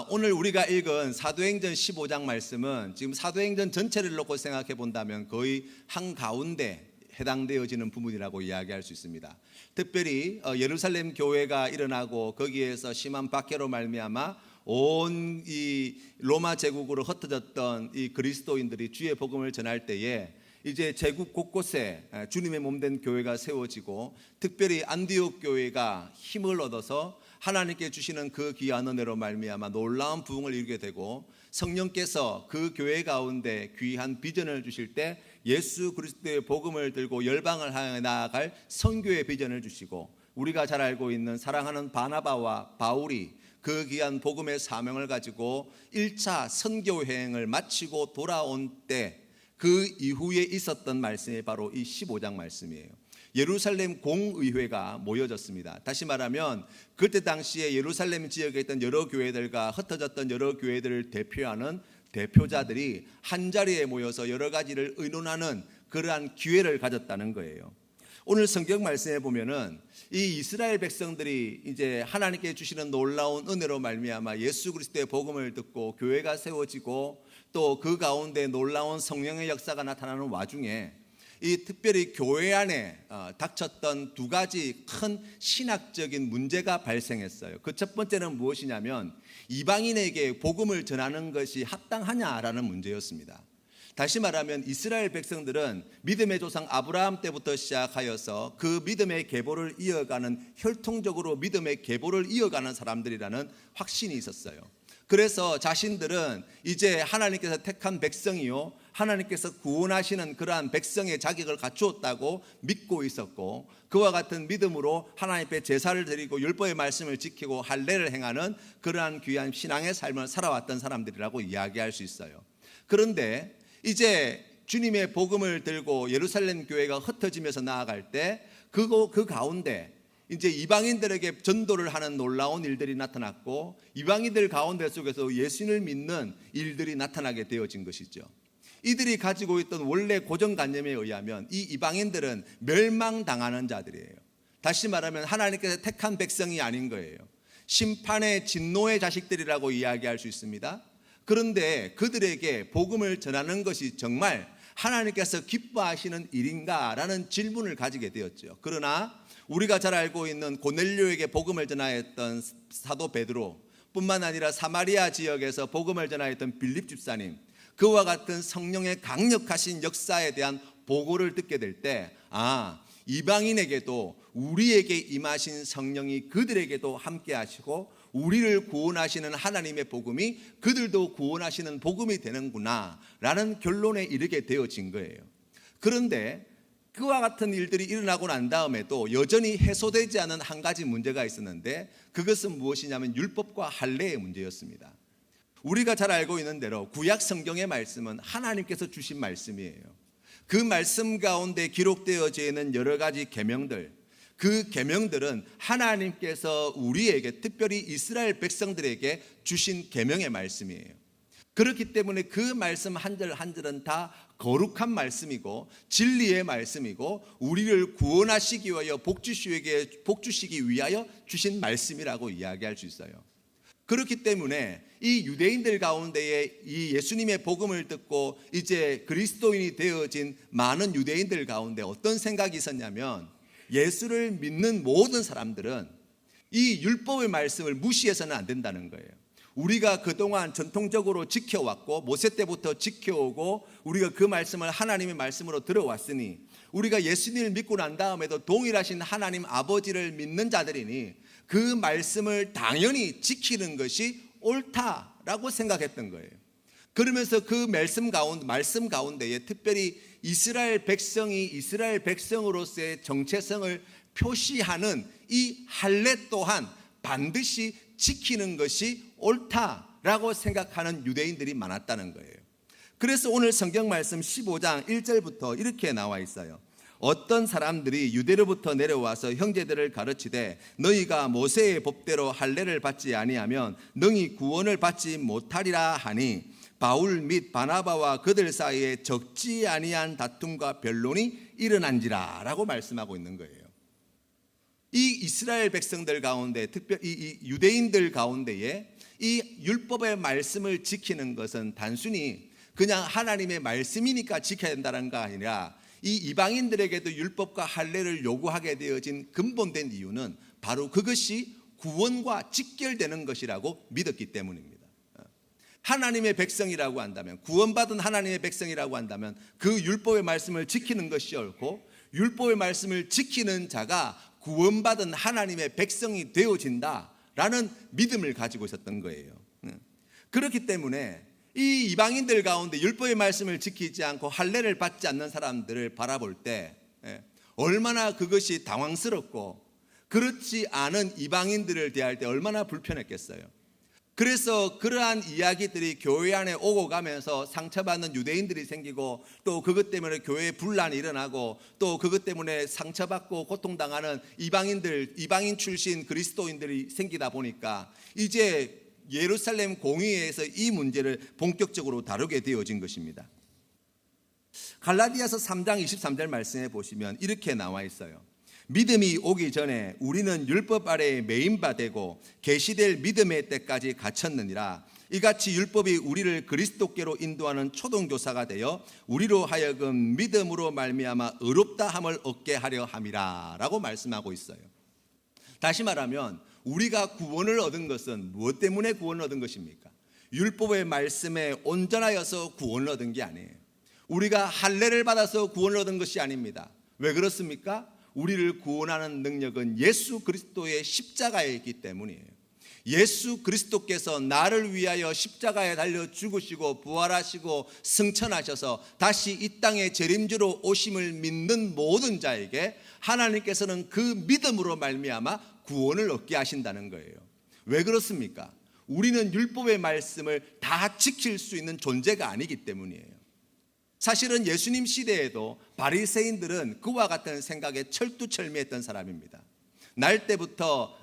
오늘 우리가 읽은 사도행전 15장 말씀은 지금 사도행전 전체를 놓고 생각해 본다면 거의 한가운데 해당되어지는 부분이라고 이야기할 수 있습니다. 특별히 예루살렘 교회가 일어나고 거기에서 심한 박해로 말미암아 온 이 로마 제국으로 흩어졌던 이 그리스도인들이 주의 복음을 전할 때에 이제 제국 곳곳에 주님의 몸된 교회가 세워지고 특별히 안디옥 교회가 힘을 얻어서 하나님께 주시는 그 귀한 은혜로 말미암아 놀라운 부흥을 이루게 되고 성령께서 그 교회 가운데 귀한 비전을 주실 때 예수 그리스도의 복음을 들고 열방을 향해 나아갈 선교의 비전을 주시고 우리가 잘 알고 있는 사랑하는 바나바와 바울이 그 귀한 복음의 사명을 가지고 1차 선교 여행을 마치고 돌아온 때 그 이후에 있었던 말씀이 바로 이 15장 말씀이에요. 예루살렘 공의회가 모여졌습니다. 다시 말하면 그때 당시에 예루살렘 지역에 있던 여러 교회들과 흩어졌던 여러 교회들을 대표하는 대표자들이 한자리에 모여서 여러 가지를 의논하는 그러한 기회를 가졌다는 거예요. 오늘 성경 말씀에 보면은 이 이스라엘 백성들이 이제 하나님께 주시는 놀라운 은혜로 말미암아 예수 그리스도의 복음을 듣고 교회가 세워지고 또 그 가운데 놀라운 성령의 역사가 나타나는 와중에 이 특별히 교회 안에 닥쳤던 두 가지 큰 신학적인 문제가 발생했어요. 그 첫 번째는 무엇이냐면 이방인에게 복음을 전하는 것이 합당하냐라는 문제였습니다. 다시 말하면 이스라엘 백성들은 믿음의 조상 아브라함 때부터 시작하여서 그 믿음의 계보를 이어가는 혈통적으로 믿음의 계보를 이어가는 사람들이라는 확신이 있었어요. 그래서 자신들은 이제 하나님께서 택한 백성이요 하나님께서 구원하시는 그러한 백성의 자격을 갖추었다고 믿고 있었고 그와 같은 믿음으로 하나님 앞에 제사를 드리고 율법의 말씀을 지키고 할례를 행하는 그러한 귀한 신앙의 삶을 살아왔던 사람들이라고 이야기할 수 있어요. 그런데 이제 주님의 복음을 들고 예루살렘 교회가 흩어지면서 나아갈 때 그 가운데 이제 이방인들에게 전도를 하는 놀라운 일들이 나타났고 이방인들 가운데 속에서 예수를 믿는 일들이 나타나게 되어진 것이죠. 이들이 가지고 있던 원래 고정관념에 의하면 이 이방인들은 멸망당하는 자들이에요. 다시 말하면 하나님께서 택한 백성이 아닌 거예요. 심판의 진노의 자식들이라고 이야기할 수 있습니다. 그런데 그들에게 복음을 전하는 것이 정말 하나님께서 기뻐하시는 일인가라는 질문을 가지게 되었죠. 그러나 우리가 잘 알고 있는 고넬료에게 복음을 전하였던 사도 베드로 뿐만 아니라 사마리아 지역에서 복음을 전하였던 빌립 집사님 그와 같은 성령의 강력하신 역사에 대한 보고를 듣게 될 때 이방인에게도 우리에게 임하신 성령이 그들에게도 함께 하시고 우리를 구원하시는 하나님의 복음이 그들도 구원하시는 복음이 되는구나 라는 결론에 이르게 되어진 거예요. 그런데 그와 같은 일들이 일어나고 난 다음에도 여전히 해소되지 않은 한 가지 문제가 있었는데 그것은 무엇이냐면 율법과 할례의 문제였습니다. 우리가 잘 알고 있는 대로 구약 성경의 말씀은 하나님께서 주신 말씀이에요. 그 말씀 가운데 기록되어져 있는 여러 가지 계명들 그 계명들은 하나님께서 우리에게 특별히 이스라엘 백성들에게 주신 계명의 말씀이에요. 그렇기 때문에 그 말씀 한 절 한 절은 다 거룩한 말씀이고 진리의 말씀이고 우리를 구원하시기 위하여 복주시기 위하여 주신 말씀이라고 이야기할 수 있어요. 그렇기 때문에 이 유대인들 가운데에 이 예수님의 복음을 듣고 이제 그리스도인이 되어진 많은 유대인들 가운데 어떤 생각이 있었냐면 예수를 믿는 모든 사람들은 이 율법의 말씀을 무시해서는 안 된다는 거예요. 우리가 그동안 전통적으로 지켜왔고 모세 때부터 지켜오고 우리가 그 말씀을 하나님의 말씀으로 들어왔으니 우리가 예수님을 믿고 난 다음에도 동일하신 하나님 아버지를 믿는 자들이니 그 말씀을 당연히 지키는 것이 옳다라고 생각했던 거예요. 그러면서 그 말씀 가운데에 특별히 이스라엘 백성이 이스라엘 백성으로서의 정체성을 표시하는 이 할례 또한 반드시 지키는 것이 옳다라고 생각하는 유대인들이 많았다는 거예요. 그래서 오늘 성경 말씀 15장 1절부터 이렇게 나와 있어요. 어떤 사람들이 유대로부터 내려와서 형제들을 가르치되 너희가 모세의 법대로 할례를 받지 아니하면 능히 구원을 받지 못하리라 하니 바울 및 바나바와 그들 사이에 적지 아니한 다툼과 변론이 일어난지라 라고 말씀하고 있는 거예요. 이 이스라엘 백성들 가운데 특별히 이 유대인들 가운데에 이 율법의 말씀을 지키는 것은 단순히 그냥 하나님의 말씀이니까 지켜야 된다는 거 아니라 이 이방인들에게도 율법과 할례를 요구하게 되어진 근본된 이유는 바로 그것이 구원과 직결되는 것이라고 믿었기 때문입니다. 하나님의 백성이라고 한다면, 구원받은 하나님의 백성이라고 한다면 그 율법의 말씀을 지키는 것이 옳고, 율법의 말씀을 지키는 자가 구원받은 하나님의 백성이 되어진다라는 믿음을 가지고 있었던 거예요. 그렇기 때문에 이 이방인들 가운데 율법의 말씀을 지키지 않고 할례를 받지 않는 사람들을 바라볼 때 얼마나 그것이 당황스럽고, 그렇지 않은 이방인들을 대할 때 얼마나 불편했겠어요. 그래서 그러한 이야기들이 교회 안에 오고 가면서 상처받는 유대인들이 생기고, 또 그것 때문에 교회에 분란이 일어나고, 또 그것 때문에 상처받고 고통당하는 이방인 출신 그리스도인들이 생기다 보니까 이제 예루살렘 공의회에서 이 문제를 본격적으로 다루게 되어진 것입니다. 갈라디아서 3장 23절 말씀에 보시면 이렇게 나와 있어요. 믿음이 오기 전에 우리는 율법 아래에 매인바 되고 계시될 믿음의 때까지 갇혔느니라. 이같이 율법이 우리를 그리스도께로 인도하는 초등교사가 되어 우리로 하여금 믿음으로 말미암아 의롭다 함을 얻게 하려 함이라 라고 말씀하고 있어요. 다시 말하면 우리가 구원을 얻은 것은 무엇 때문에 구원을 얻은 것입니까? 율법의 말씀에 온전하여서 구원을 얻은 게 아니에요. 우리가 할례를 받아서 구원을 얻은 것이 아닙니다. 왜 그렇습니까? 우리를 구원하는 능력은 예수 그리스도의 십자가에 있기 때문이에요. 예수 그리스도께서 나를 위하여 십자가에 달려 죽으시고 부활하시고 승천하셔서 다시 이 땅에 재림주로 오심을 믿는 모든 자에게 하나님께서는 그 믿음으로 말미암아 구원을 얻게 하신다는 거예요. 왜 그렇습니까? 우리는 율법의 말씀을 다 지킬 수 있는 존재가 아니기 때문이에요. 사실은 예수님 시대에도 바리새인들은 그와 같은 생각에 철두철미했던 사람입니다.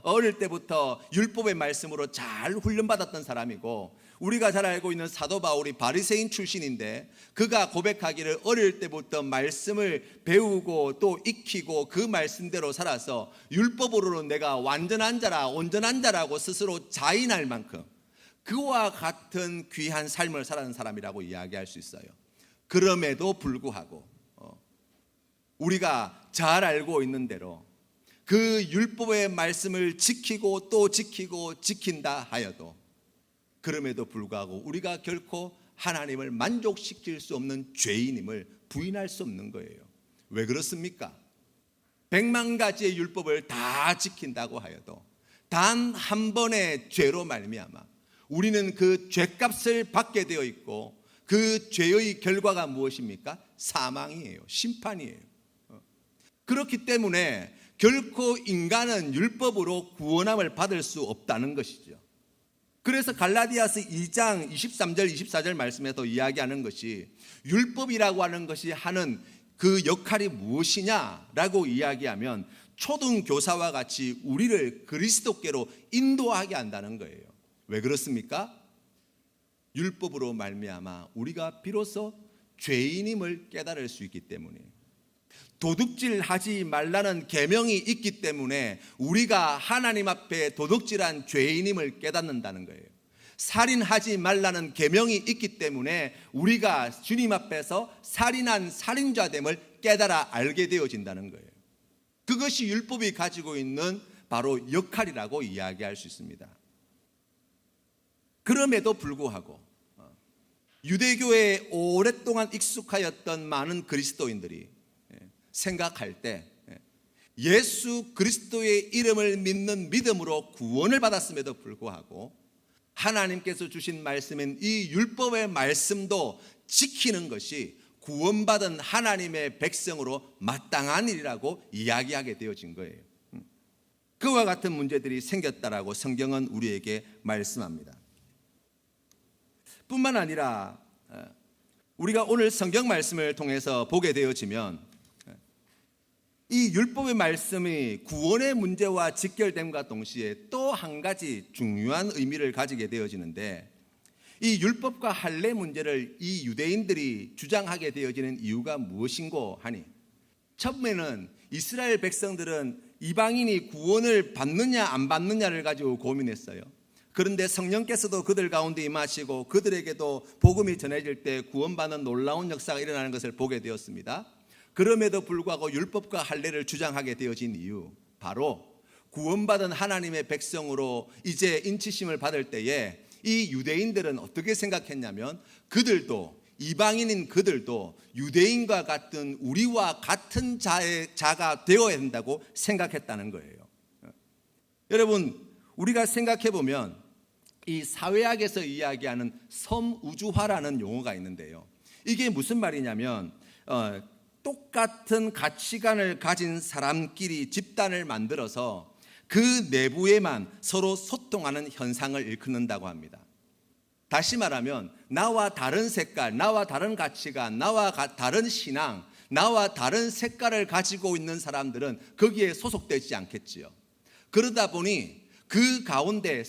어릴 때부터 율법의 말씀으로 잘 훈련받았던 사람이고, 우리가 잘 알고 있는 사도 바울이 바리새인 출신인데 그가 고백하기를 어릴 때부터 말씀을 배우고 또 익히고 그 말씀대로 살아서 율법으로는 내가 완전한 자라 온전한 자라고 스스로 자인할 만큼 그와 같은 귀한 삶을 살아가는 사람이라고 이야기할 수 있어요. 그럼에도 불구하고 우리가 잘 알고 있는 대로 그 율법의 말씀을 지키고 또 지키고 지킨다 하여도, 그럼에도 불구하고 우리가 결코 하나님을 만족시킬 수 없는 죄인임을 부인할 수 없는 거예요. 왜 그렇습니까? 100만 가지의 율법을 다 지킨다고 하여도 단 한 번의 죄로 말미암아 우리는 그 죄값을 받게 되어 있고, 그 죄의 결과가 무엇입니까? 사망이에요. 심판이에요. 그렇기 때문에 결코 인간은 율법으로 구원함을 받을 수 없다는 것이죠. 그래서 갈라디아서 2장 23절 24절 말씀에서 이야기하는 것이, 율법이라고 하는 것이 하는 그 역할이 무엇이냐라고 이야기하면 초등교사와 같이 우리를 그리스도께로 인도하게 한다는 거예요. 왜 그렇습니까? 율법으로 말미암아 우리가 비로소 죄인임을 깨달을 수 있기 때문이에요. 도둑질하지 말라는 계명이 있기 때문에 우리가 하나님 앞에 도둑질한 죄인임을 깨닫는다는 거예요. 살인하지 말라는 계명이 있기 때문에 우리가 주님 앞에서 살인한 살인자됨을 깨달아 알게 되어진다는 거예요. 그것이 율법이 가지고 있는 바로 역할이라고 이야기할 수 있습니다. 그럼에도 불구하고 유대교에 오랫동안 익숙하였던 많은 그리스도인들이 생각할 때 예수 그리스도의 이름을 믿는 믿음으로 구원을 받았음에도 불구하고 하나님께서 주신 말씀인 이 율법의 말씀도 지키는 것이 구원받은 하나님의 백성으로 마땅한 일이라고 이야기하게 되어진 거예요. 그와 같은 문제들이 생겼다라고 성경은 우리에게 말씀합니다. 뿐만 아니라 우리가 오늘 성경 말씀을 통해서 보게 되어지면 이 율법의 말씀이 구원의 문제와 직결됨과 동시에 또 한 가지 중요한 의미를 가지게 되어지는데, 이 율법과 할례 문제를 이 유대인들이 주장하게 되어지는 이유가 무엇인고 하니, 처음에는 이스라엘 백성들은 이방인이 구원을 받느냐 안 받느냐를 가지고 고민했어요. 그런데 성령께서도 그들 가운데 임하시고 그들에게도 복음이 전해질 때 구원받는 놀라운 역사가 일어나는 것을 보게 되었습니다. 그럼에도 불구하고 율법과 할례를 주장하게 되어진 이유, 바로 구원받은 하나님의 백성으로 이제 인치심을 받을 때에 이 유대인들은 어떻게 생각했냐면, 그들도, 이방인인 그들도 유대인과 같은, 우리와 같은 자가 되어야 된다고 생각했다는 거예요. 여러분, 우리가 생각해 보면 이 사회학에서 이야기하는 섬우주화라는 용어가 있는데요, 이게 무슨 말이냐면 똑같은 가치관을 가진 사람끼리 집단을 만들어서 그 내부에만 서로 소통하는 현상을 일컫는다고 합니다. 다시 말하면 나와 다른 색깔, 나와 다른 가치관, 나와 다른 신앙, 나와 다른 색깔을 가지고 있는 사람들은 거기에 소속되지 않겠지요. 그러다 보니 그 가운데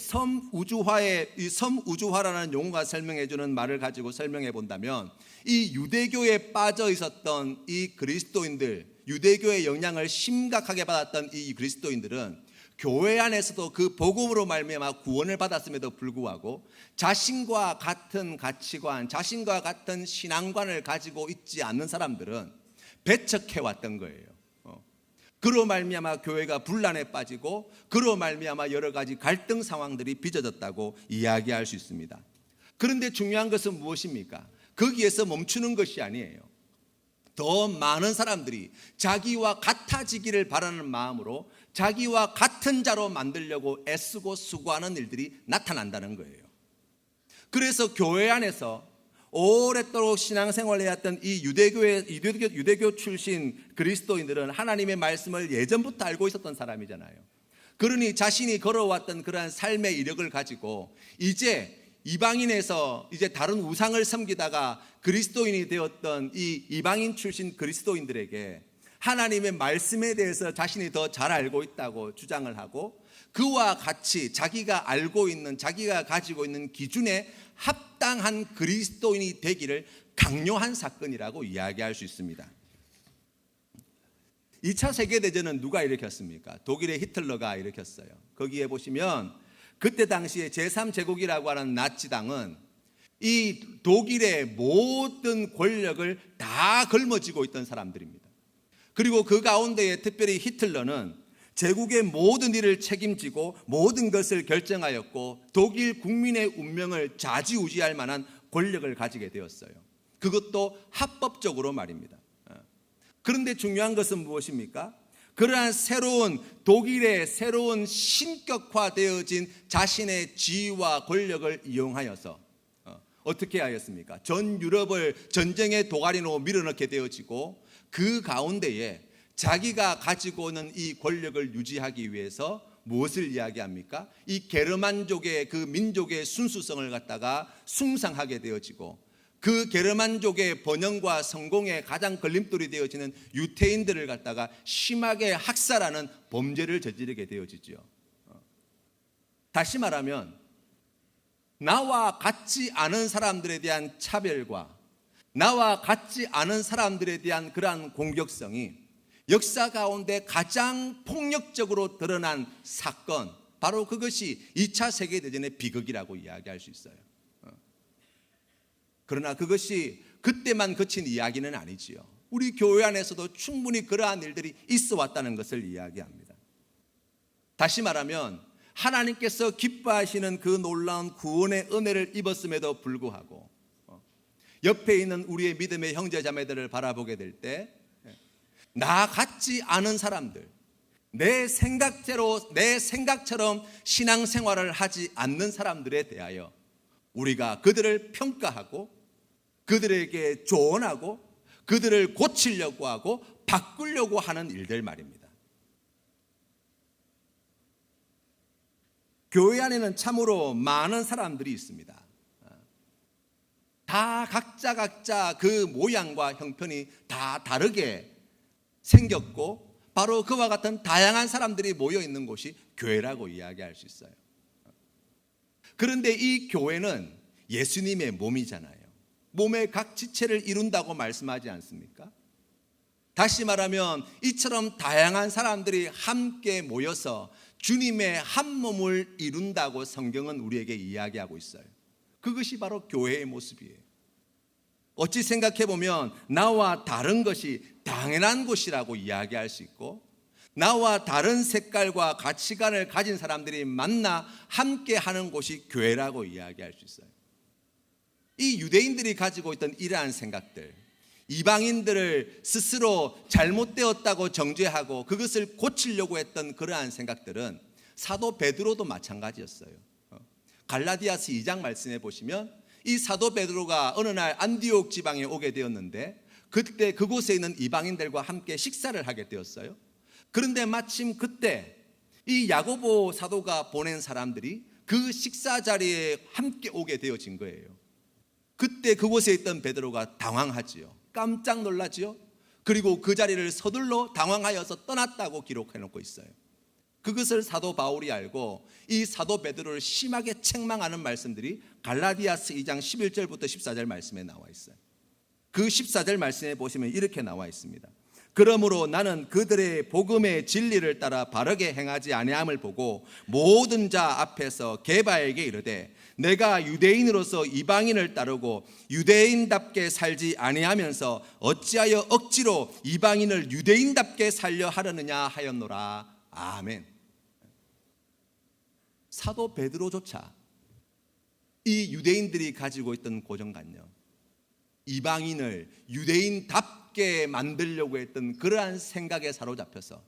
이 섬우주화라는 용어가 설명해 주는 말을 가지고 설명해 본다면, 이 유대교에 빠져 있었던 이 그리스도인들, 유대교의 영향을 심각하게 받았던 이 그리스도인들은 교회 안에서도 그 복음으로 말미암아 구원을 받았음에도 불구하고 자신과 같은 가치관, 자신과 같은 신앙관을 가지고 있지 않는 사람들은 배척해 왔던 거예요. 그로 말미암아 교회가 분란에 빠지고 그로 말미암아 여러 가지 갈등 상황들이 빚어졌다고 이야기할 수 있습니다. 그런데 중요한 것은 무엇입니까? 거기에서 멈추는 것이 아니에요. 더 많은 사람들이 자기와 같아지기를 바라는 마음으로 자기와 같은 자로 만들려고 애쓰고 수고하는 일들이 나타난다는 거예요. 그래서 교회 안에서 오랫도록 신앙생활을 해왔던 이 유대교 출신 그리스도인들은 하나님의 말씀을 예전부터 알고 있었던 사람이잖아요. 그러니 자신이 걸어왔던 그러한 삶의 이력을 가지고 이제 이방인에서 이제 다른 우상을 섬기다가 그리스도인이 되었던 이 이방인 출신 그리스도인들에게 하나님의 말씀에 대해서 자신이 더 잘 알고 있다고 주장을 하고, 그와 같이 자기가 알고 있는, 자기가 가지고 있는 기준에 합당한 그리스도인이 되기를 강요한 사건이라고 이야기할 수 있습니다. 2차 세계대전은 누가 일으켰습니까? 독일의 히틀러가 일으켰어요. 거기에 보시면 그때 당시에 제3제국이라고 하는 나치당은 이 독일의 모든 권력을 다 걸머쥐고 있던 사람들입니다. 그리고 그 가운데에 특별히 히틀러는 제국의 모든 일을 책임지고 모든 것을 결정하였고 독일 국민의 운명을 좌지우지할 만한 권력을 가지게 되었어요. 그것도 합법적으로 말입니다. 그런데 중요한 것은 무엇입니까? 그러한 독일의 새로운 신격화되어진 자신의 지위와 권력을 이용하여서 어떻게 하였습니까? 전 유럽을 전쟁의 도가니로 밀어넣게 되어지고, 그 가운데에 자기가 가지고 있는 이 권력을 유지하기 위해서 무엇을 이야기합니까? 이 게르만족의 그 민족의 순수성을 갖다가 숭상하게 되어지고, 그 게르만족의 번영과 성공의 가장 걸림돌이 되어지는 유태인들을 갖다가 심하게 학살하는 범죄를 저지르게 되어지죠. 다시 말하면 나와 같지 않은 사람들에 대한 차별과 나와 같지 않은 사람들에 대한 그러한 공격성이 역사 가운데 가장 폭력적으로 드러난 사건, 바로 그것이 2차 세계대전의 비극이라고 이야기할 수 있어요. 그러나 그것이 그때만 그친 이야기는 아니지요. 우리 교회 안에서도 충분히 그러한 일들이 있어 왔다는 것을 이야기합니다. 다시 말하면 하나님께서 기뻐하시는 그 놀라운 구원의 은혜를 입었음에도 불구하고 옆에 있는 우리의 믿음의 형제 자매들을 바라보게 될 때 나 같지 않은 사람들, 내 생각처럼 신앙생활을 하지 않는 사람들에 대하여 우리가 그들을 평가하고 그들에게 조언하고 그들을 고치려고 하고 바꾸려고 하는 일들 말입니다. 교회 안에는 참으로 많은 사람들이 있습니다. 다 각자 그 모양과 형편이 다 다르게 생겼고, 바로 그와 같은 다양한 사람들이 모여 있는 곳이 교회라고 이야기할 수 있어요. 그런데 이 교회는 예수님의 몸이잖아요. 몸의 각 지체를 이룬다고 말씀하지 않습니까? 다시 말하면 이처럼 다양한 사람들이 함께 모여서 주님의 한 몸을 이룬다고 성경은 우리에게 이야기하고 있어요. 그것이 바로 교회의 모습이에요. 어찌 생각해 보면 나와 다른 것이 당연한 것이라고 이야기할 수 있고, 나와 다른 색깔과 가치관을 가진 사람들이 만나 함께 하는 곳이 교회라고 이야기할 수 있어요. 이 유대인들이 가지고 있던 이러한 생각들, 이방인들을 스스로 잘못되었다고 정죄하고 그것을 고치려고 했던 그러한 생각들은 사도 베드로도 마찬가지였어요. 갈라디아서 2장 말씀해 보시면 이 사도 베드로가 어느 날 안디옥 지방에 오게 되었는데, 그때 그곳에 있는 이방인들과 함께 식사를 하게 되었어요. 그런데 마침 그때 이 야고보 사도가 보낸 사람들이 그 식사 자리에 함께 오게 되어진 거예요. 그때 그곳에 있던 베드로가 당황하지요. 깜짝 놀라지요. 그리고 그 자리를 서둘러 당황하여서 떠났다고 기록해 놓고 있어요. 그것을 사도 바울이 알고 이 사도 베드로를 심하게 책망하는 말씀들이 갈라디아서 2장 11절부터 14절 말씀에 나와 있어요. 그 14절 말씀에 보시면 이렇게 나와 있습니다. 그러므로 나는 그들의 복음의 진리를 따라 바르게 행하지 아니함을 보고 모든 자 앞에서 게바에게 이르되, 내가 유대인으로서 이방인을 따르고 유대인답게 살지 아니하면서 어찌하여 억지로 이방인을 유대인답게 살려 하려느냐 하였노라. 아멘. 사도 베드로조차 이 유대인들이 가지고 있던 고정관념, 이방인을 유대인답게 만들려고 했던 그러한 생각에 사로잡혀서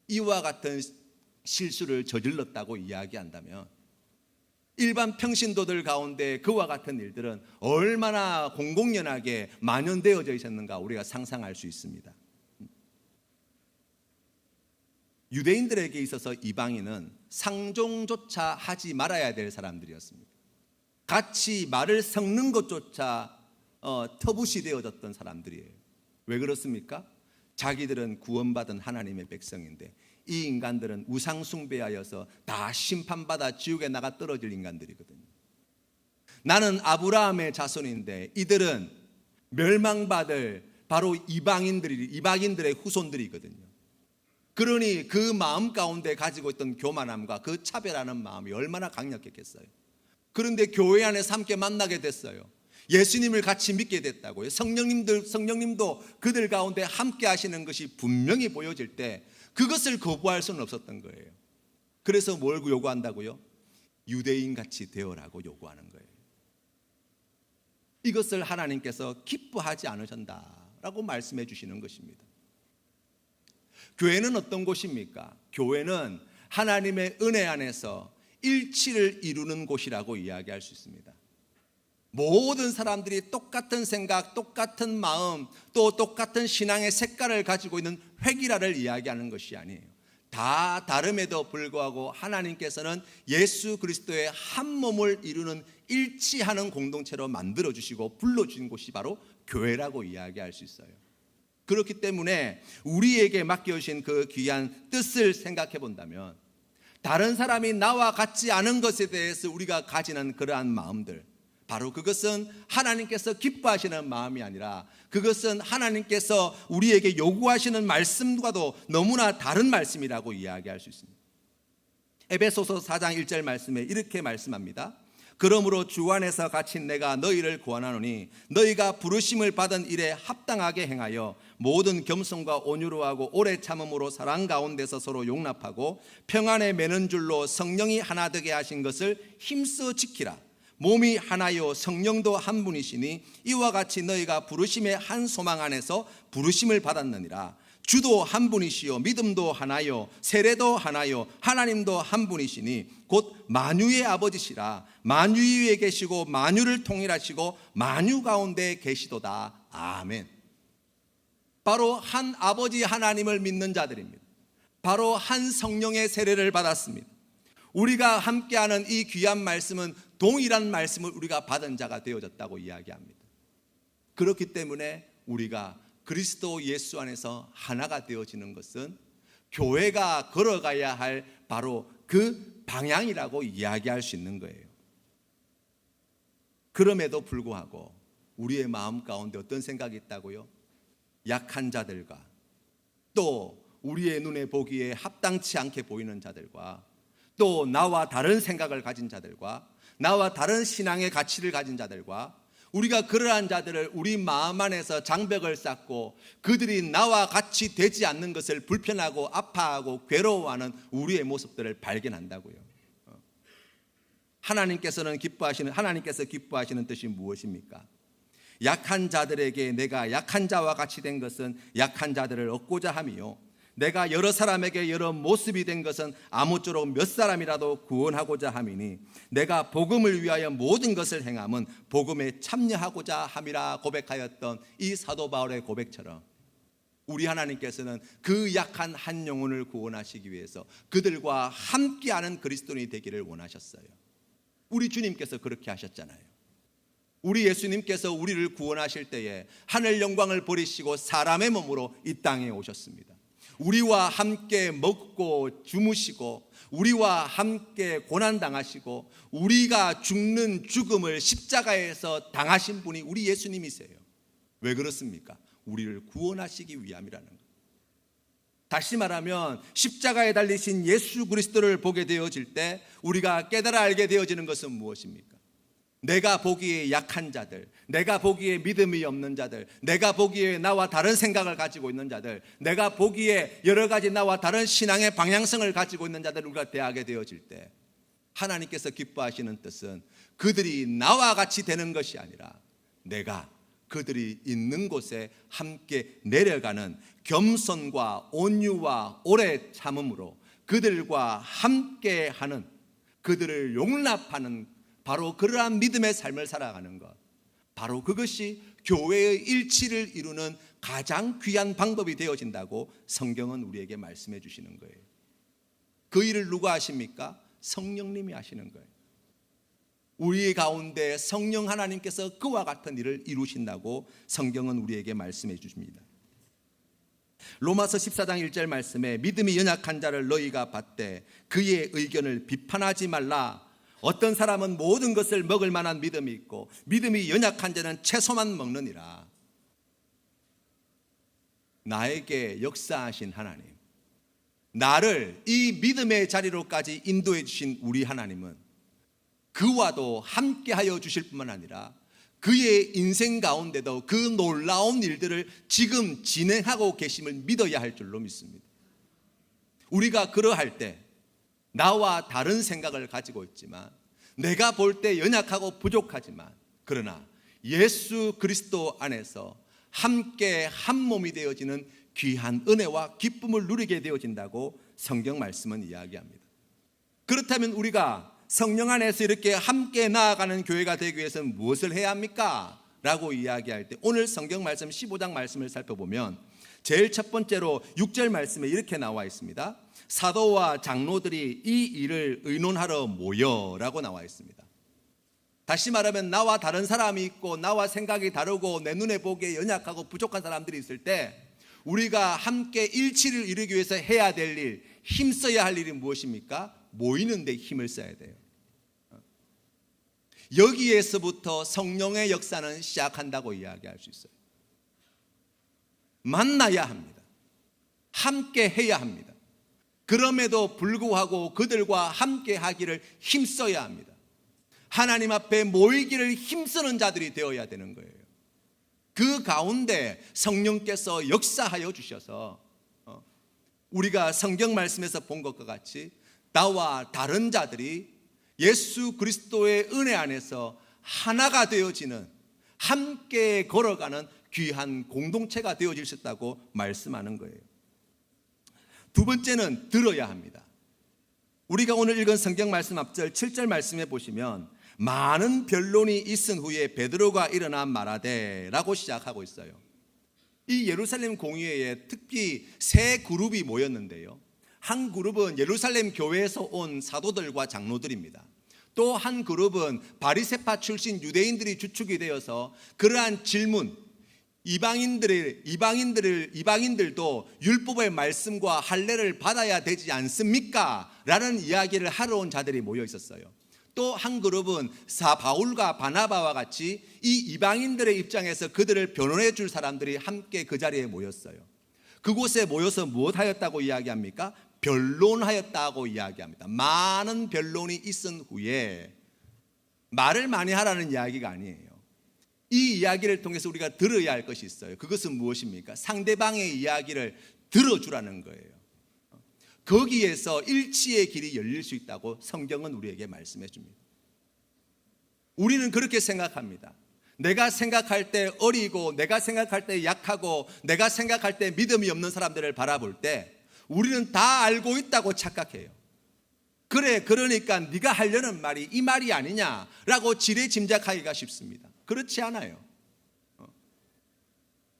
이와 같은 실수를 저질렀다고 이야기한다면, 일반 평신도들 가운데 그와 같은 일들은 얼마나 공공연하게 만연되어져 있었는가 우리가 상상할 수 있습니다. 유대인들에게 있어서 이방인은 상종조차 하지 말아야 될 사람들이었습니다. 같이 말을 섞는 것조차 터부시 되어졌던 사람들이에요. 왜 그렇습니까? 자기들은 구원받은 하나님의 백성인데 이 인간들은 우상 숭배하여서 다 심판받아 지옥에 나가 떨어질 인간들이거든요. 나는 아브라함의 자손인데 이들은 멸망받을 바로 이방인들의 후손들이거든요. 그러니 그 마음 가운데 가지고 있던 교만함과 그 차별하는 마음이 얼마나 강력했겠어요. 그런데 교회 안에서 함께 만나게 됐어요. 예수님을 같이 믿게 됐다고요. 성령님도 그들 가운데 함께 하시는 것이 분명히 보여질 때 그것을 거부할 수는 없었던 거예요. 그래서 뭘 요구한다고요? 유대인같이 되어라고 요구하는 거예요. 이것을 하나님께서 기뻐하지 않으신다라고 말씀해 주시는 것입니다. 교회는 어떤 곳입니까? 교회는 하나님의 은혜 안에서 일치를 이루는 곳이라고 이야기할 수 있습니다. 모든 사람들이 똑같은 생각, 똑같은 마음, 또 똑같은 신앙의 색깔을 가지고 있는 회기라를 이야기하는 것이 아니에요. 다 다름에도 불구하고 하나님께서는 예수 그리스도의 한 몸을 이루는 일치하는 공동체로 만들어주시고 불러주신 곳이 바로 교회라고 이야기할 수 있어요. 그렇기 때문에 우리에게 맡겨주신 그 귀한 뜻을 생각해 본다면, 다른 사람이 나와 같지 않은 것에 대해서 우리가 가지는 그러한 마음들, 바로 그것은 하나님께서 기뻐하시는 마음이 아니라 그것은 하나님께서 우리에게 요구하시는 말씀과도 너무나 다른 말씀이라고 이야기할 수 있습니다. 에베소서 4장 1절 말씀에 이렇게 말씀합니다. 그러므로 주 안에서 갇힌 내가 너희를 구원하노니 너희가 부르심을 받은 일에 합당하게 행하여 모든 겸손과 온유로 하고 오래 참음으로 사랑 가운데서 서로 용납하고 평안에 매는 줄로 성령이 하나 되게 하신 것을 힘써 지키라. 몸이 하나요 성령도 한 분이시니 이와 같이 너희가 부르심의 한 소망 안에서 부르심을 받았느니라. 주도 한 분이시요 믿음도 하나요 세례도 하나요 하나님도 한 분이시니 곧 만유의 아버지시라. 만유 위에 계시고 만유를 통일하시고 만유 가운데 계시도다. 아멘. 바로 한 아버지 하나님을 믿는 자들입니다. 바로 한 성령의 세례를 받았습니다. 우리가 함께하는 이 귀한 말씀은 동일한 말씀을 우리가 받은 자가 되어졌다고 이야기합니다. 그렇기 때문에 우리가 그리스도 예수 안에서 하나가 되어지는 것은 교회가 걸어가야 할 바로 그 방향이라고 이야기할 수 있는 거예요. 그럼에도 불구하고 우리의 마음 가운데 어떤 생각이 있다고요? 약한 자들과 또 우리의 눈에 보기에 합당치 않게 보이는 자들과 또 나와 다른 생각을 가진 자들과 나와 다른 신앙의 가치를 가진 자들과 우리가 그러한 자들을 우리 마음 안에서 장벽을 쌓고 그들이 나와 같이 되지 않는 것을 불편하고 아파하고 괴로워하는 우리의 모습들을 발견한다고요. 하나님께서 기뻐하시는 뜻이 무엇입니까? 약한 자들에게 내가 약한 자와 같이 된 것은 약한 자들을 얻고자 함이요, 내가 여러 사람에게 여러 모습이 된 것은 아무쪼록 몇 사람이라도 구원하고자 함이니 내가 복음을 위하여 모든 것을 행함은 복음에 참여하고자 함이라 고백하였던 이 사도 바울의 고백처럼 우리 하나님께서는 그 약한 한 영혼을 구원하시기 위해서 그들과 함께하는 그리스도인이 되기를 원하셨어요. 우리 주님께서 그렇게 하셨잖아요. 우리 예수님께서 우리를 구원하실 때에 하늘 영광을 버리시고 사람의 몸으로 이 땅에 오셨습니다. 우리와 함께 먹고 주무시고 우리와 함께 고난당하시고 우리가 죽는 죽음을 십자가에서 당하신 분이 우리 예수님이세요. 왜 그렇습니까? 우리를 구원하시기 위함이라는 것. 다시 말하면 십자가에 달리신 예수 그리스도를 보게 되어질 때 우리가 깨달아 알게 되어지는 것은 무엇입니까? 내가 보기에 약한 자들, 내가 보기에 믿음이 없는 자들, 내가 보기에 나와 다른 생각을 가지고 있는 자들, 내가 보기에 여러 가지 나와 다른 신앙의 방향성을 가지고 있는 자들을 우리가 대하게 되어질 때 하나님께서 기뻐하시는 뜻은 그들이 나와 같이 되는 것이 아니라 내가 그들이 있는 곳에 함께 내려가는 겸손과 온유와 오래 참음으로 그들과 함께하는, 그들을 용납하는 바로 그러한 믿음의 삶을 살아가는 것, 바로 그것이 교회의 일치를 이루는 가장 귀한 방법이 되어진다고 성경은 우리에게 말씀해 주시는 거예요. 그 일을 누가 하십니까? 성령님이 하시는 거예요. 우리 가운데 성령 하나님께서 그와 같은 일을 이루신다고 성경은 우리에게 말씀해 주십니다. 로마서 14장 1절 말씀에 믿음이 연약한 자를 너희가 받되 그의 의견을 비판하지 말라. 어떤 사람은 모든 것을 먹을 만한 믿음이 있고 믿음이 연약한 자는 채소만 먹느니라. 나에게 역사하신 하나님, 나를 이 믿음의 자리로까지 인도해 주신 우리 하나님은 그와도 함께하여 주실 뿐만 아니라 그의 인생 가운데도 그 놀라운 일들을 지금 진행하고 계심을 믿어야 할 줄로 믿습니다. 우리가 그러할 때 나와 다른 생각을 가지고 있지만 내가 볼 때 연약하고 부족하지만 그러나 예수 그리스도 안에서 함께 한 몸이 되어지는 귀한 은혜와 기쁨을 누리게 되어진다고 성경 말씀은 이야기합니다. 그렇다면 우리가 성령 안에서 이렇게 함께 나아가는 교회가 되기 위해서는 무엇을 해야 합니까? 라고 이야기할 때 오늘 성경 말씀 15장 말씀을 살펴보면 제일 첫 번째로 6절 말씀에 이렇게 나와 있습니다. 사도와 장로들이 이 일을 의논하러 모여 라고 나와 있습니다. 다시 말하면 나와 다른 사람이 있고 나와 생각이 다르고 내 눈에 보기에 연약하고 부족한 사람들이 있을 때 우리가 함께 일치를 이루기 위해서 해야 될 일, 힘써야 할 일이 무엇입니까? 모이는 데 힘을 써야 돼요. 여기에서부터 성령의 역사는 시작한다고 이야기할 수 있어요. 만나야 합니다. 함께 해야 합니다. 그럼에도 불구하고 그들과 함께 하기를 힘써야 합니다. 하나님 앞에 모이기를 힘쓰는 자들이 되어야 되는 거예요. 그 가운데 성령께서 역사하여 주셔서 우리가 성경 말씀에서 본 것과 같이 나와 다른 자들이 예수 그리스도의 은혜 안에서 하나가 되어지는, 함께 걸어가는 귀한 공동체가 되어질 수 있다고 말씀하는 거예요. 두 번째는 들어야 합니다. 우리가 오늘 읽은 성경 말씀 앞절 7절 말씀에 보시면 많은 변론이 있은 후에 베드로가 일어나 말하되 라고 시작하고 있어요. 이 예루살렘 공회에 특히 세 그룹이 모였는데요. 한 그룹은 예루살렘 교회에서 온 사도들과 장로들입니다. 또 한 그룹은 바리새파 출신 유대인들이 주축이 되어서 그러한 질문, 이방인들도 율법의 말씀과 할례를 받아야 되지 않습니까? 라는 이야기를 하러 온 자들이 모여 있었어요. 또 한 그룹은 바울과 바나바와 같이 이 이방인들의 입장에서 그들을 변호해 줄 사람들이 함께 그 자리에 모였어요. 그곳에 모여서 무엇하였다고 이야기합니까? 변론하였다고 이야기합니다. 많은 변론이 있은 후에 말을 많이 하라는 이야기가 아니에요. 이 이야기를 통해서 우리가 들어야 할 것이 있어요. 그것은 무엇입니까? 상대방의 이야기를 들어주라는 거예요. 거기에서 일치의 길이 열릴 수 있다고 성경은 우리에게 말씀해 줍니다. 우리는 그렇게 생각합니다. 내가 생각할 때 어리고, 내가 생각할 때 약하고, 내가 생각할 때 믿음이 없는 사람들을 바라볼 때 우리는 다 알고 있다고 착각해요. 그래, 그러니까 네가 하려는 말이 이 말이 아니냐라고 지레 짐작하기가 쉽습니다. 그렇지 않아요.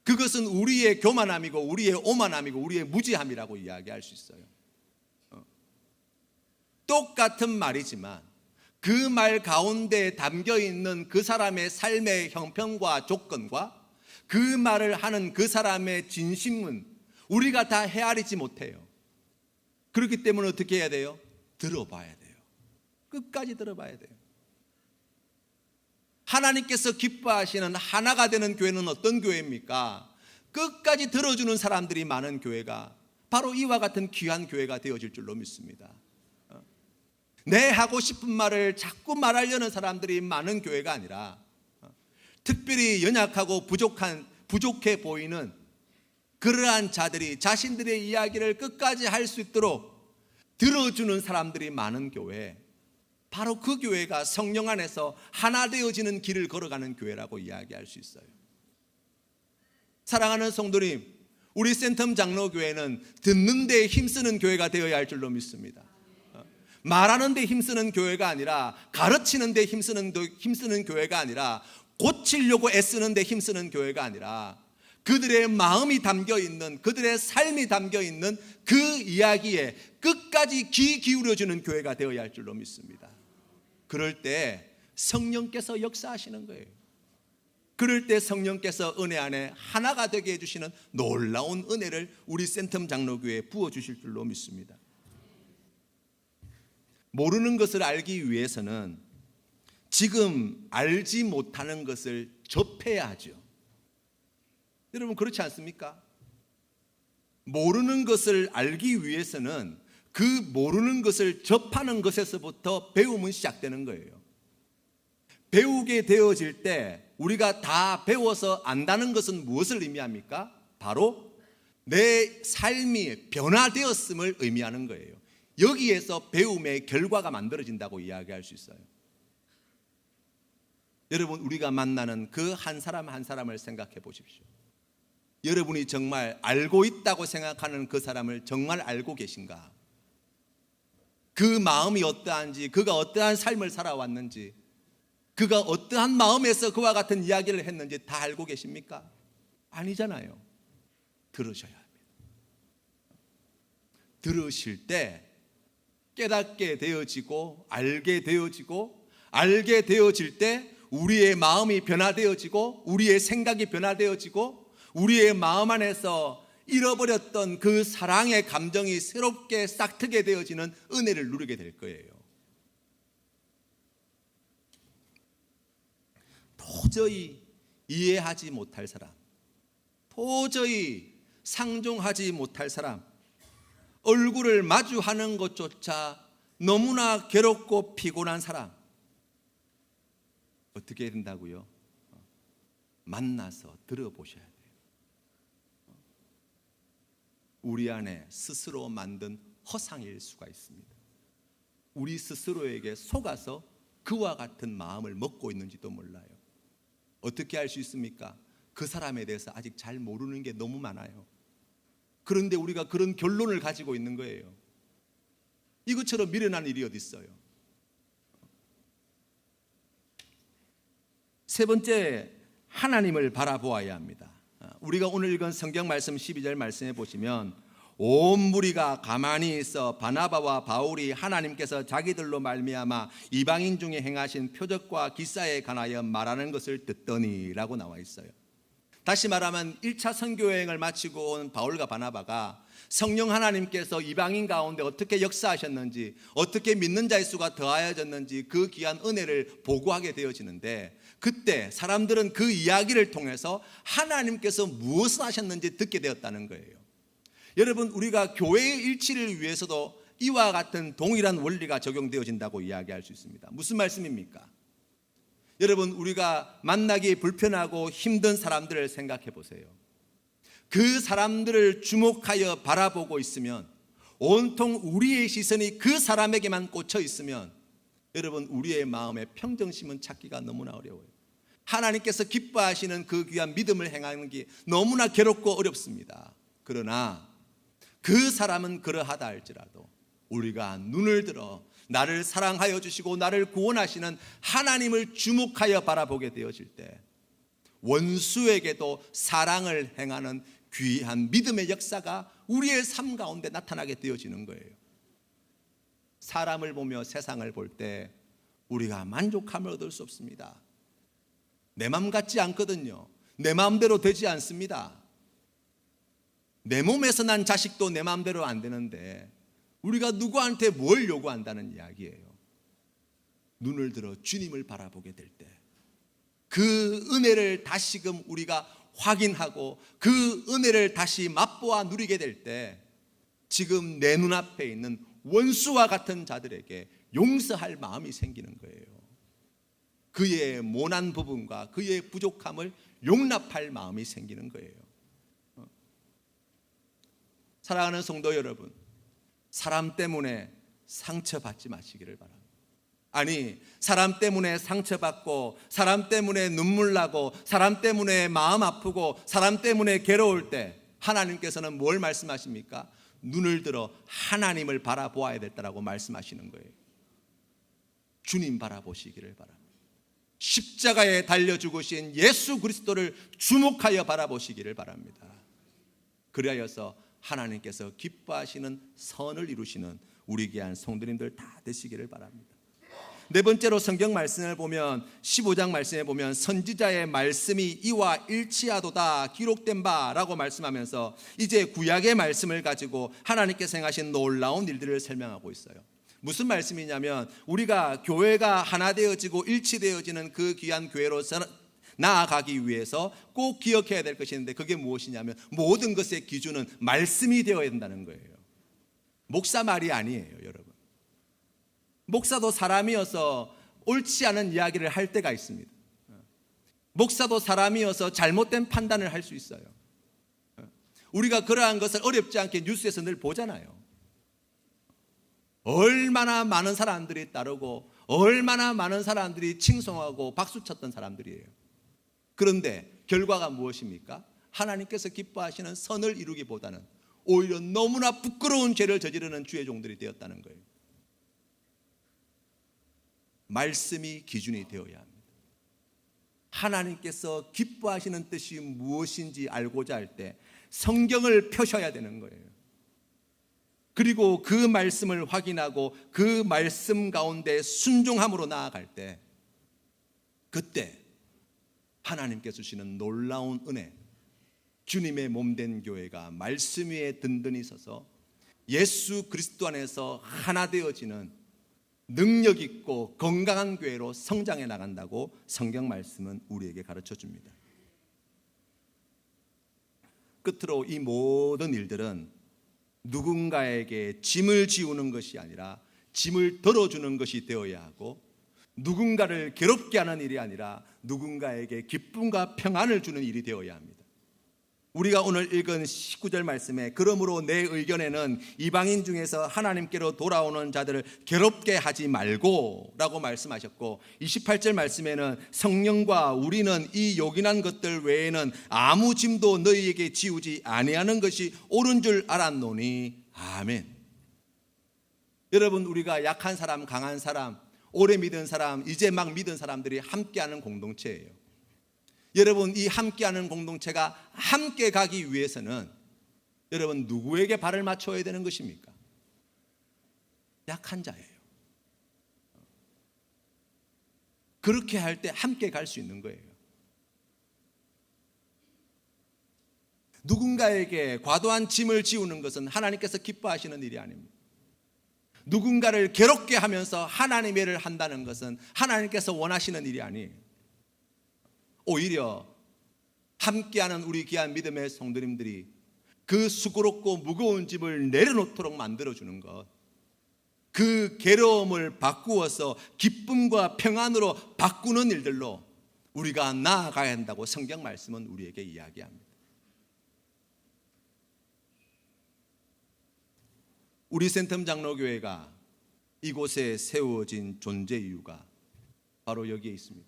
그것은 우리의 교만함이고, 우리의 오만함이고, 우리의 무지함이라고 이야기할 수 있어요. 똑같은 말이지만 그 말 가운데 담겨 있는 그 사람의 삶의 형편과 조건과 그 말을 하는 그 사람의 진심은 우리가 다 헤아리지 못해요. 그렇기 때문에 어떻게 해야 돼요? 들어봐야 돼요. 끝까지 들어봐야 돼요. 하나님께서 기뻐하시는 하나가 되는 교회는 어떤 교회입니까? 끝까지 들어주는 사람들이 많은 교회가 바로 이와 같은 귀한 교회가 되어질 줄로 믿습니다. 내 하고 싶은 말을 자꾸 말하려는 사람들이 많은 교회가 아니라 특별히 연약하고 부족해 보이는 그러한 자들이 자신들의 이야기를 끝까지 할 수 있도록 들어주는 사람들이 많은 교회, 바로 그 교회가 성령 안에서 하나 되어지는 길을 걸어가는 교회라고 이야기할 수 있어요. 사랑하는 성도님, 우리 센텀 장로교회는 듣는 데 힘쓰는 교회가 되어야 할 줄로 믿습니다. 말하는 데 힘쓰는 교회가 아니라, 가르치는 데 힘쓰는 교회가 아니라, 고치려고 애쓰는 데 힘쓰는 교회가 아니라, 그들의 마음이 담겨있는, 그들의 삶이 담겨있는 그 이야기에 끝까지 귀 기울여주는 교회가 되어야 할 줄로 믿습니다. 그럴 때 성령께서 역사하시는 거예요. 그럴 때 성령께서 은혜 안에 하나가 되게 해주시는 놀라운 은혜를 우리 센텀 장로교회에 부어주실 줄로 믿습니다. 모르는 것을 알기 위해서는 지금 알지 못하는 것을 접해야 하죠. 여러분, 그렇지 않습니까? 모르는 것을 알기 위해서는 그 모르는 것을 접하는 것에서부터 배움은 시작되는 거예요. 배우게 되어질 때 우리가 다 배워서 안다는 것은 무엇을 의미합니까? 바로 내 삶이 변화되었음을 의미하는 거예요. 여기에서 배움의 결과가 만들어진다고 이야기할 수 있어요. 여러분, 우리가 만나는 그 한 사람 한 사람을 생각해 보십시오. 여러분이 정말 알고 있다고 생각하는 그 사람을 정말 알고 계신가? 그 마음이 어떠한지, 그가 어떠한 삶을 살아왔는지, 그가 어떠한 마음에서 그와 같은 이야기를 했는지 다 알고 계십니까? 아니잖아요. 들으셔야 합니다. 들으실 때 깨닫게 되어지고 알게 되어질 때 우리의 마음이 변화되어지고 우리의 생각이 변화되어지고 우리의 마음 안에서 잃어버렸던 그 사랑의 감정이 새롭게 싹트게 되어지는 은혜를 누리게 될 거예요. 도저히 이해하지 못할 사람, 도저히 상종하지 못할 사람, 얼굴을 마주하는 것조차 너무나 괴롭고 피곤한 사람, 어떻게 해야 된다고요? 만나서 들어보셔야 돼요. 우리 안에 스스로 만든 허상일 수가 있습니다. 우리 스스로에게 속아서 그와 같은 마음을 먹고 있는지도 몰라요. 어떻게 알 수 있습니까? 그 사람에 대해서 아직 잘 모르는 게 너무 많아요. 그런데 우리가 그런 결론을 가지고 있는 거예요. 이것처럼 미련한 일이 어디 있어요? 세 번째, 하나님을 바라보아야 합니다. 우리가 오늘 읽은 성경 말씀 12절 말씀해 보시면 온 무리가 가만히 있어 바나바와 바울이 하나님께서 자기들로 말미암아 이방인 중에 행하신 표적과 기사에 관하여 말하는 것을 듣더니 라고 나와 있어요. 다시 말하면 1차 선교여행을 마치고 온 바울과 바나바가 성령 하나님께서 이방인 가운데 어떻게 역사하셨는지, 어떻게 믿는 자의 수가 더하여졌는지 그 귀한 은혜를 보고하게 되어지는데, 그때 사람들은 그 이야기를 통해서 하나님께서 무엇을 하셨는지 듣게 되었다는 거예요. 여러분, 우리가 교회의 일치를 위해서도 이와 같은 동일한 원리가 적용되어진다고 이야기할 수 있습니다. 무슨 말씀입니까? 여러분, 우리가 만나기 불편하고 힘든 사람들을 생각해 보세요. 그 사람들을 주목하여 바라보고 있으면, 온통 우리의 시선이 그 사람에게만 꽂혀 있으면, 여러분, 우리의 마음에 평정심은 찾기가 너무나 어려워요. 하나님께서 기뻐하시는 그 귀한 믿음을 행하는 게 너무나 괴롭고 어렵습니다. 그러나 그 사람은 그러하다 할지라도 우리가 눈을 들어 나를 사랑하여 주시고 나를 구원하시는 하나님을 주목하여 바라보게 되어질 때, 원수에게도 사랑을 행하는 귀한 믿음의 역사가 우리의 삶 가운데 나타나게 되어지는 거예요. 사람을 보며 세상을 볼 때 우리가 만족함을 얻을 수 없습니다. 내 마음 같지 않거든요. 내 마음대로 되지 않습니다. 내 몸에서 난 자식도 내 마음대로 안 되는데 우리가 누구한테 뭘 요구한다는 이야기예요. 눈을 들어 주님을 바라보게 될 때, 그 은혜를 다시금 우리가 확인하고 그 은혜를 다시 맛보아 누리게 될 때, 지금 내 눈앞에 있는 원수와 같은 자들에게 용서할 마음이 생기는 거예요. 그의 모난 부분과 그의 부족함을 용납할 마음이 생기는 거예요. 사랑하는 성도 여러분, 사람 때문에 상처받지 마시기를 바랍니다. 아니, 사람 때문에 상처받고 사람 때문에 눈물 나고 사람 때문에 마음 아프고 사람 때문에 괴로울 때 하나님께서는 뭘 말씀하십니까? 눈을 들어 하나님을 바라보아야 됐다라고 말씀하시는 거예요. 주님 바라보시기를 바랍니다. 십자가에 달려 죽으신 예수 그리스도를 주목하여 바라보시기를 바랍니다. 그리하여서 하나님께서 기뻐하시는 선을 이루시는 우리 귀한 성도님들 다 되시기를 바랍니다. 네 번째로 성경 말씀을 보면 15장 말씀에 보면 선지자의 말씀이 이와 일치하도다 기록된 바라고 말씀하면서 이제 구약의 말씀을 가지고 하나님께서 행하신 놀라운 일들을 설명하고 있어요. 무슨 말씀이냐면, 우리가 교회가 하나 되어지고 일치되어지는 그 귀한 교회로 나아가기 위해서 꼭 기억해야 될 것이 있는데, 그게 무엇이냐면 모든 것의 기준은 말씀이 되어야 된다는 거예요. 목사 말이 아니에요, 여러분. 목사도 사람이어서 옳지 않은 이야기를 할 때가 있습니다. 목사도 사람이어서 잘못된 판단을 할 수 있어요. 우리가 그러한 것을 어렵지 않게 뉴스에서 늘 보잖아요. 얼마나 많은 사람들이 따르고 얼마나 많은 사람들이 칭송하고 박수쳤던 사람들이에요. 그런데 결과가 무엇입니까? 하나님께서 기뻐하시는 선을 이루기보다는 오히려 너무나 부끄러운 죄를 저지르는 주의 종들이 되었다는 거예요. 말씀이 기준이 되어야 합니다. 하나님께서 기뻐하시는 뜻이 무엇인지 알고자 할 때 성경을 펴셔야 되는 거예요. 그리고 그 말씀을 확인하고 그 말씀 가운데 순종함으로 나아갈 때, 그때 하나님께서 주시는 놀라운 은혜, 주님의 몸된 교회가 말씀 위에 든든히 서서 예수 그리스도 안에서 하나 되어지는 능력 있고 건강한 교회로 성장해 나간다고 성경 말씀은 우리에게 가르쳐 줍니다. 끝으로 이 모든 일들은 누군가에게 짐을 지우는 것이 아니라 짐을 덜어주는 것이 되어야 하고, 누군가를 괴롭게 하는 일이 아니라 누군가에게 기쁨과 평안을 주는 일이 되어야 합니다. 우리가 오늘 읽은 19절 말씀에 그러므로 내 의견에는 이방인 중에서 하나님께로 돌아오는 자들을 괴롭게 하지 말고 라고 말씀하셨고, 28절 말씀에는 성령과 우리는 이 요긴한 것들 외에는 아무 짐도 너희에게 지우지 아니하는 것이 옳은 줄 알았노니 아멘. 여러분, 우리가 약한 사람, 강한 사람, 오래 믿은 사람, 이제 막 믿은 사람들이 함께하는 공동체예요. 여러분, 이 함께하는 공동체가 함께 가기 위해서는 여러분 누구에게 발을 맞춰야 되는 것입니까? 약한 자예요. 그렇게 할 때 함께 갈 수 있는 거예요. 누군가에게 과도한 짐을 지우는 것은 하나님께서 기뻐하시는 일이 아닙니다. 누군가를 괴롭게 하면서 하나님의 일을 한다는 것은 하나님께서 원하시는 일이 아니에요. 오히려 함께하는 우리 귀한 믿음의 성도님들이 그 수고롭고 무거운 짐을 내려놓도록 만들어주는 것, 그 괴로움을 바꾸어서 기쁨과 평안으로 바꾸는 일들로 우리가 나아가야 한다고 성경 말씀은 우리에게 이야기합니다. 우리 센텀 장로교회가 이곳에 세워진 존재 이유가 바로 여기에 있습니다.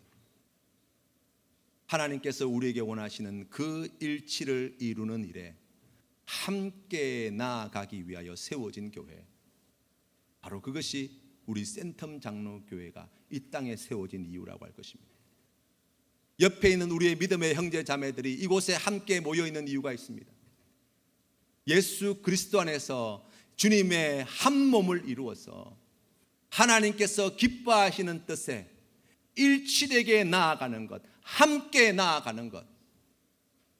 하나님께서 우리에게 원하시는 그 일치를 이루는 일에 함께 나아가기 위하여 세워진 교회, 바로 그것이 우리 센텀 장로교회가 이 땅에 세워진 이유라고 할 것입니다. 옆에 있는 우리의 믿음의 형제 자매들이 이곳에 함께 모여 있는 이유가 있습니다. 예수 그리스도 안에서 주님의 한 몸을 이루어서 하나님께서 기뻐하시는 뜻에 일치되게 나아가는 것, 함께 나아가는 것,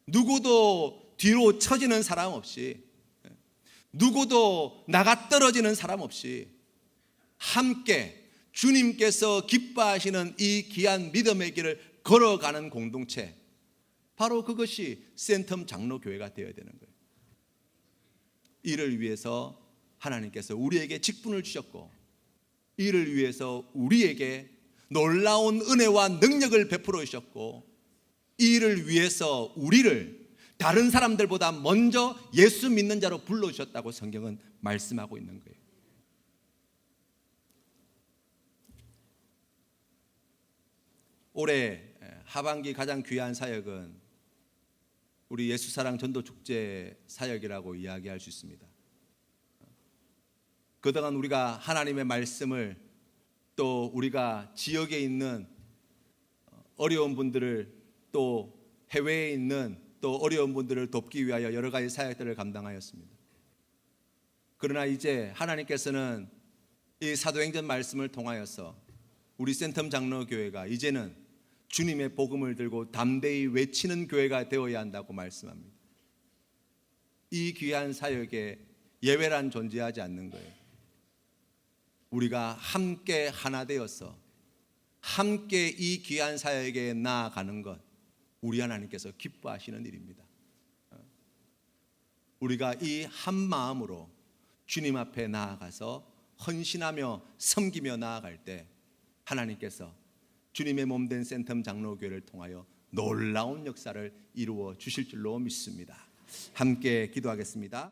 누구도 뒤로 처지는 사람 없이, 누구도 나가 떨어지는 사람 없이 함께 주님께서 기뻐하시는 이 귀한 믿음의 길을 걸어가는 공동체, 바로 그것이 센텀 장로교회가 되어야 되는 거예요. 이를 위해서 하나님께서 우리에게 직분을 주셨고, 이를 위해서 우리에게 놀라운 은혜와 능력을 베풀어 주셨고, 이를 위해서 우리를 다른 사람들보다 먼저 예수 믿는 자로 불러주셨다고 성경은 말씀하고 있는 거예요. 올해 하반기 가장 귀한 사역은 우리 예수사랑 전도축제 사역이라고 이야기할 수 있습니다. 그동안 우리가 하나님의 말씀을, 또 우리가 지역에 있는 어려운 분들을, 또 해외에 있는 또 어려운 분들을 돕기 위하여 여러 가지 사역들을 감당하였습니다. 그러나 이제 하나님께서는 이 사도행전 말씀을 통하여서 우리 센텀 장로교회가 이제는 주님의 복음을 들고 담대히 외치는 교회가 되어야 한다고 말씀합니다. 이 귀한 사역에 예외란 존재하지 않는 거예요. 우리가 함께 하나 되어서 함께 이 귀한 사역에 나아가는 것, 우리 하나님께서 기뻐하시는 일입니다. 우리가 이 한 마음으로 주님 앞에 나아가서 헌신하며 섬기며 나아갈 때 하나님께서 주님의 몸된 센텀 장로교회를 통하여 놀라운 역사를 이루어 주실 줄로 믿습니다. 함께 기도하겠습니다.